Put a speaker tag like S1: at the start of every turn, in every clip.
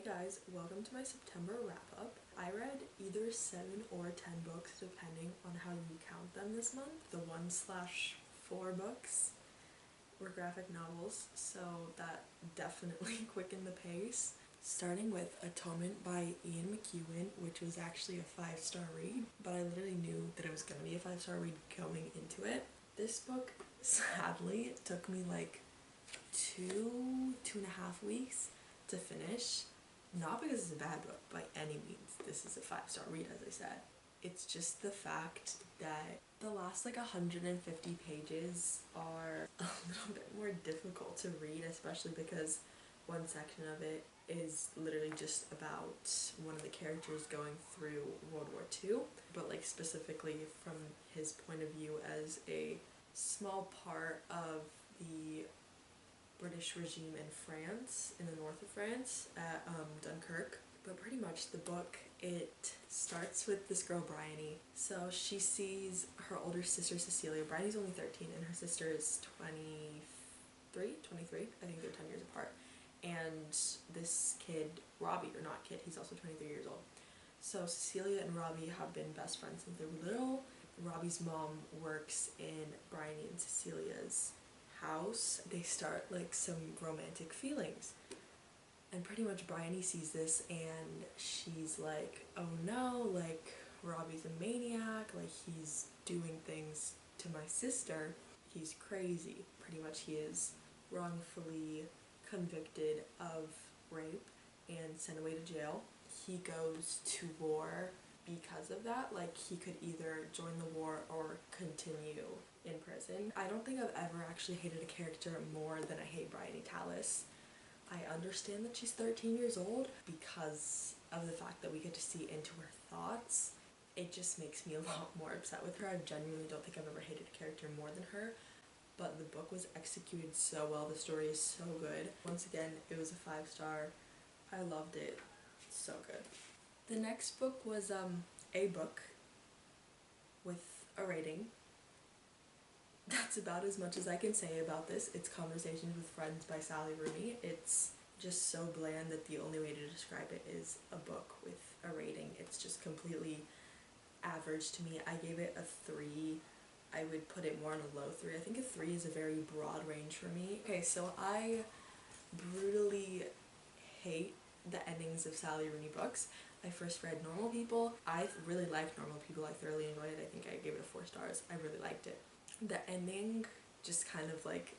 S1: guys, welcome to my September wrap-up. I read either 7 or 10 books depending on how you count them this month. The 1/4 books were graphic novels, so that definitely quickened the pace. Starting with Atonement by Ian McEwan, which was actually a 5-star read, but I literally knew that it was going to be a 5-star read going into it. This book, sadly, took me like 2.5 weeks to finish. Not because it's a bad book by any means. This is a 5-star read, as I said. It's just the fact that the last like 150 pages are a little bit more difficult to read, especially because one section of it is literally just about one of the characters going through World War II, but like specifically from his point of view as a small part of the British regime in France, in the north of France, at Dunkirk. But pretty much the book, it starts with this girl, Bryony. So she sees her older sister, Cecilia. Bryony's only 13 and her sister is 23? I think they're 10 years apart. And this kid, Robbie, or not kid, he's also 23 years old. So Cecilia and Robbie have been best friends since they were little. Robbie's mom works in Bryony and Cecilia's house. They start like some romantic feelings. And pretty much Bryony sees this and she's like, oh no, like Robbie's a maniac, like he's doing things to my sister. He's crazy. Pretty much he is wrongfully convicted of rape and sent away to jail. He goes to war because of that. Like he could either join the war or continue in prison. I don't think I've ever actually hated a character more than I hate Bryony Tallis. I understand that she's 13 years old because of the fact that we get to see into her thoughts. It just makes me a lot more upset with her. I genuinely don't think I've ever hated a character more than her, but the book was executed so well. The story is so good. Once again, it was a 5-star. I loved it. So good. The next book was a book with a rating. That's about as much as I can say about this. It's Conversations with Friends by Sally Rooney. It's just so bland that the only way to describe it is a book with a rating. It's just completely average to me. I gave it a 3. I would put it more on a low 3. I think a 3 is a very broad range for me. Okay, so I brutally hate the endings of Sally Rooney books. I first read Normal People. I really liked Normal People. I thoroughly enjoyed it. I think I gave it a 4 stars. I really liked it. The ending just kind of like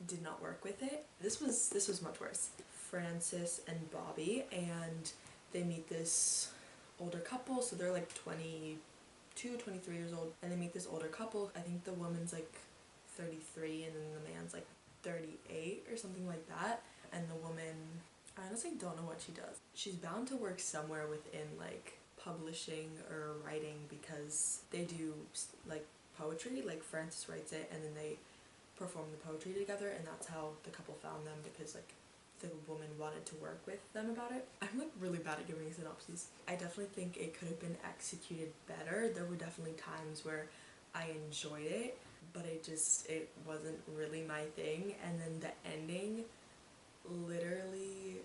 S1: did not work with it. This was much worse. Francis and Bobby, and they meet this older couple, so they're like 22, 23 years old, and they meet this older couple. I think the woman's like 33 and then the man's like 38 or something like that, and the woman, I honestly don't know what she does. She's bound to work somewhere within like publishing or writing because they do like poetry, like Francis writes it and then they perform the poetry together, and that's how the couple found them, because like the woman wanted to work with them about it. I'm like really bad at giving synopses. I definitely think it could have been executed better. There were definitely times where I enjoyed it, but it wasn't really my thing. And then the ending literally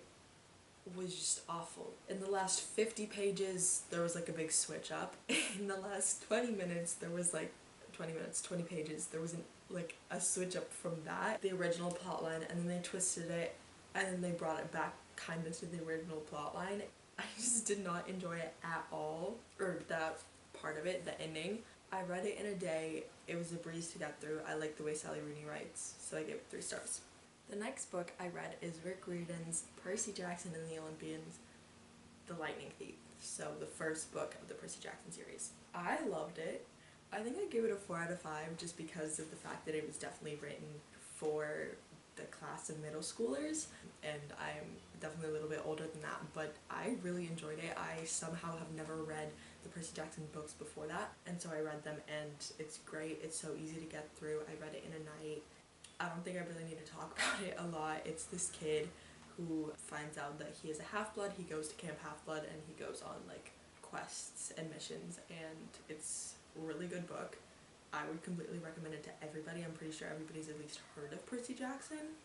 S1: was just awful. In the last 50 pages there was like a big switch up. In the last 20 minutes there was like 20 pages, there wasn't like a switch up from that, the original plotline, and then they twisted it and then they brought it back kind of to the original plotline. I just did not enjoy it at all, or that part of it, the ending. I read it in a day. It was a breeze to get through. I like the way Sally Rooney writes, so I gave it 3 stars. The next book I read is Rick Riordan's Percy Jackson and the Olympians, The Lightning Thief. So the first book of the Percy Jackson series. I loved it. I think I gave it a 4 out of 5 just because of the fact that it was definitely written for the class of middle schoolers, and I'm definitely a little bit older than that, but I really enjoyed it. I somehow have never read the Percy Jackson books before that, and so I read them and it's great. It's so easy to get through. I read it in a night. I don't think I really need to talk about it a lot. It's this kid who finds out that he is a half-blood. He goes to Camp Half-Blood and he goes on like quests and missions, and it's a really good book. I would completely recommend it to everybody. I'm pretty sure everybody's at least heard of Percy Jackson.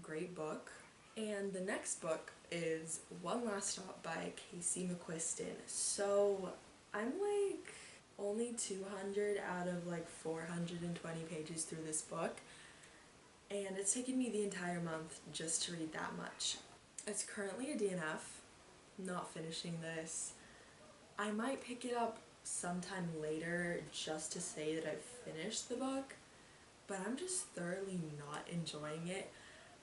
S1: Great book. And the next book is One Last Stop by Casey McQuiston. So I'm like only 200 out of like 420 pages through this book, and it's taken me the entire month just to read that much. It's currently a DNF, not finishing this. I might pick it up sometime later just to say that I've finished the book, but I'm just thoroughly not enjoying it.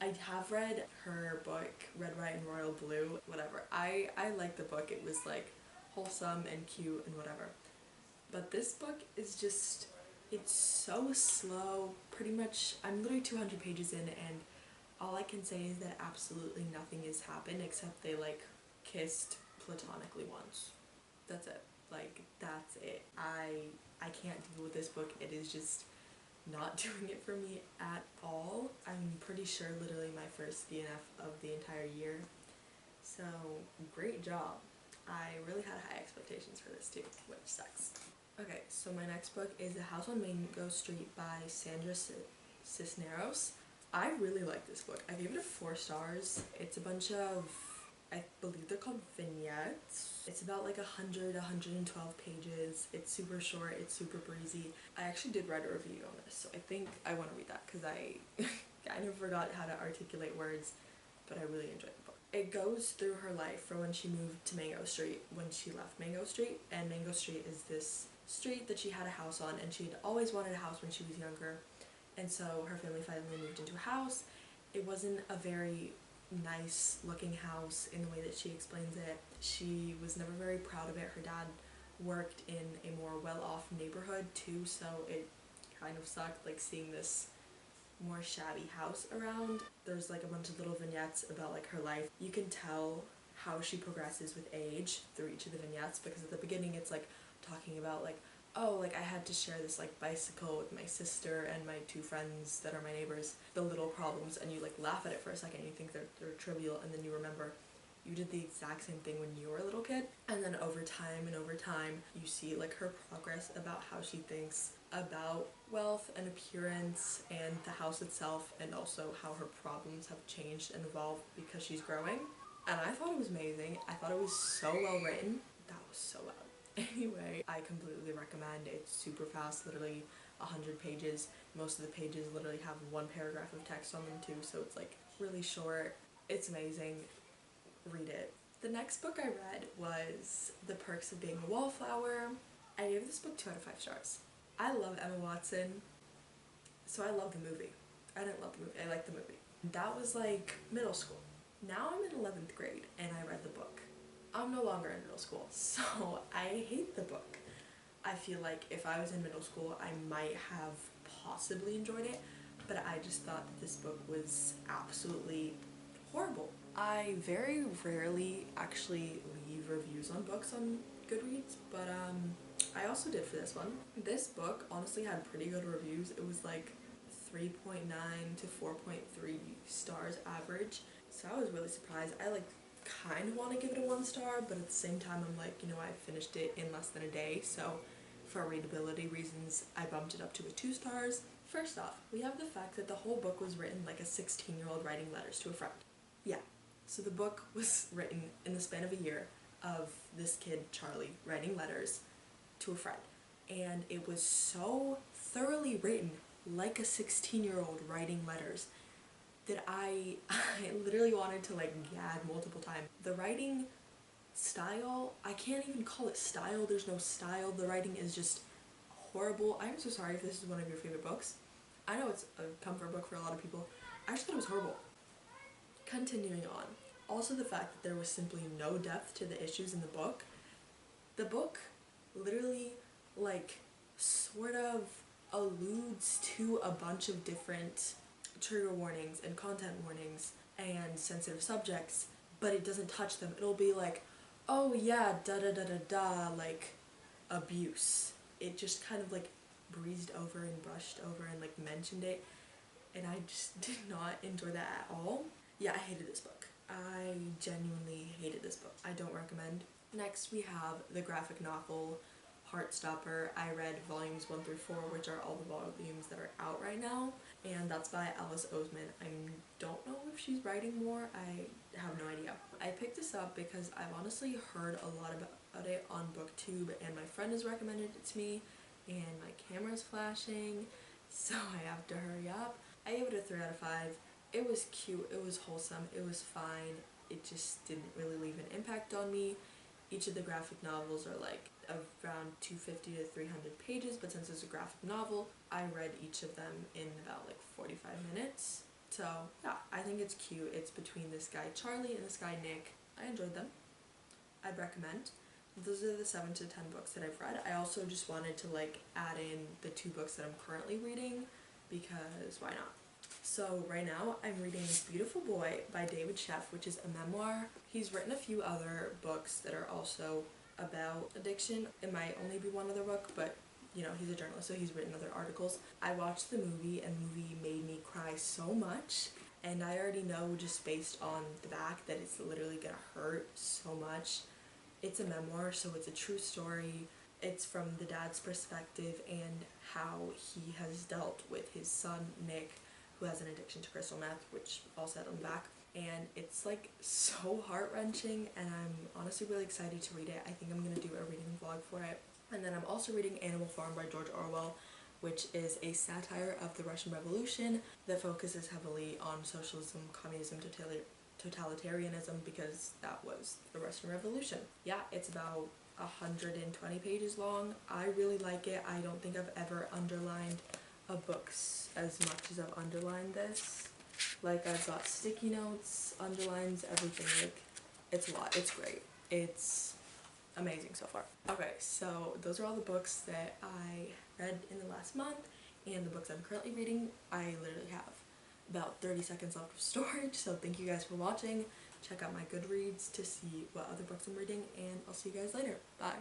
S1: I have read her book, Red, White, and Royal Blue, whatever. I liked the book. It was like wholesome and cute and whatever. But this book is just, it's so slow. Pretty much, I'm literally 200 pages in, and all I can say is that absolutely nothing has happened except they like kissed platonically once. That's it. Like, that's it. I can't deal with this book. It is just not doing it for me at all. I'm pretty sure literally my first DNF of the entire year. So, great job. I really had high expectations for this too, which sucks. Okay, so my next book is The House on Mango Street by Sandra Cisneros. I really like this book. I gave it 4 stars. It's a bunch of, I believe they're called vignettes. It's about like 112 pages. It's super short, it's super breezy. I actually did write a review on this, so I think I want to read that because I kind of forgot how to articulate words, but I really enjoyed the book. It goes through her life from when she moved to Mango Street, when she left Mango Street, and Mango Street is this street that she had a house on, and she'd always wanted a house when she was younger, and so her family finally moved into a house. It wasn't a very nice looking house in the way that she explains it. She was never very proud of it. Her dad worked in a more well-off neighborhood too, so it kind of sucked like seeing this more shabby house around. There's like a bunch of little vignettes about like her life. You can tell how she progresses with age through each of the vignettes, because at the beginning it's like talking about like, oh, like I had to share this like bicycle with my sister and my 2 friends that are my neighbors, the little problems, and you like laugh at it for a second and you think they're trivial, and then you remember you did the exact same thing when you were a little kid. And then over time and over time you see like her progress about how she thinks about wealth and appearance and the house itself, and also how her problems have changed and evolved because she's growing. And I thought it was amazing. I thought it was so well written. That was so loud. Anyway, I completely recommend. It's super fast, literally 100 pages. Most of the pages literally have 1 paragraph of text on them too, so it's like really short. It's amazing. Read it. The next book I read was The Perks of Being a Wallflower. I gave this book 2 out of 5 stars. I love Emma Watson, so I love the movie. I didn't love the movie, I liked the movie. That was like middle school. Now I'm in 11th grade and I read the book. I'm no longer in middle school, so I hate the book. I feel like if I was in middle school, I might have possibly enjoyed it, but I just thought that this book was absolutely horrible. I very rarely actually leave reviews on books on Goodreads, but I also did for this one. This book honestly had pretty good reviews. It was like 3.9 to 4.3 stars average, so I was really surprised. I like kind of want to give it a 1 star, but at the same time I'm like, you know, I finished it in less than a day, so for readability reasons I bumped it up to a 2 stars. First off, we have the fact that the whole book was written like a 16-year-old writing letters to a friend. Yeah, so the book was written in the span of a year of this kid, Charlie, writing letters to a friend, and it was so thoroughly written like a 16-year-old writing letters that I literally wanted to like gag multiple times. The writing style, I can't even call it style, there's no style. The writing is just horrible. I'm so sorry if this is one of your favorite books. I know it's a comfort book for a lot of people. I just thought it was horrible. Continuing on. Also the fact that there was simply no depth to the issues in the book. The book literally like sort of alludes to a bunch of different trigger warnings and content warnings and sensitive subjects, but it doesn't touch them. It'll be like, oh yeah, da da da da da, like abuse. It just kind of like breezed over and brushed over and like mentioned it, and I just did not enjoy that at all. Yeah, I hated this book. I genuinely hated this book. I don't recommend. Next we have the graphic novel Heartstopper. I read volumes 1 through 4, which are all the volumes that are out right now, and that's by Oseman. I don't know if she's writing more, I have no idea. I picked this up because I've honestly heard a lot about it on BookTube, and my friend has recommended it to me, and my camera's flashing, so I have to hurry up. I gave it a 3 out of 5. It was cute, it was wholesome, it was fine. It just didn't really leave an impact on me. Each of the graphic novels are like around 250 to 300 pages, but since it's a graphic novel, I read each of them in about like 45 minutes. So yeah, I think it's cute. It's between this guy Charlie and this guy Nick. I enjoyed them. I'd recommend. Those are the 7 to 10 books that I've read. I also just wanted to like add in the 2 books that I'm currently reading because why not? So right now I'm reading Beautiful Boy by David Sheff, which is a memoir. He's written a few other books that are also about addiction. It might only be one other book, but you know, he's a journalist, so he's written other articles. I watched the movie, and the movie made me cry so much, and I already know just based on the back that it's literally gonna hurt so much. It's a memoir, so it's a true story. It's from the dad's perspective and how he has dealt with his son Nick, who has an addiction to crystal meth, which I'll set on the back. And it's like so heart-wrenching, and I'm honestly really excited to read it. I think I'm gonna do a reading vlog for it. And then I'm also reading Animal Farm by George Orwell, which is a satire of the Russian Revolution that focuses heavily on socialism, communism, totalitarianism, because that was the Russian Revolution. Yeah, it's about 120 pages long. I really like it. I don't think I've ever underlined a book as much as I've underlined this. Like, I've got sticky notes, underlines, everything. Like, it's a lot. It's great. It's amazing so far. Okay, so those are all the books that I read in the last month, and the books I'm currently reading. I literally have about 30 seconds left of storage, so thank you guys for watching. Check out my Goodreads to see what other books I'm reading, and I'll see you guys later. Bye.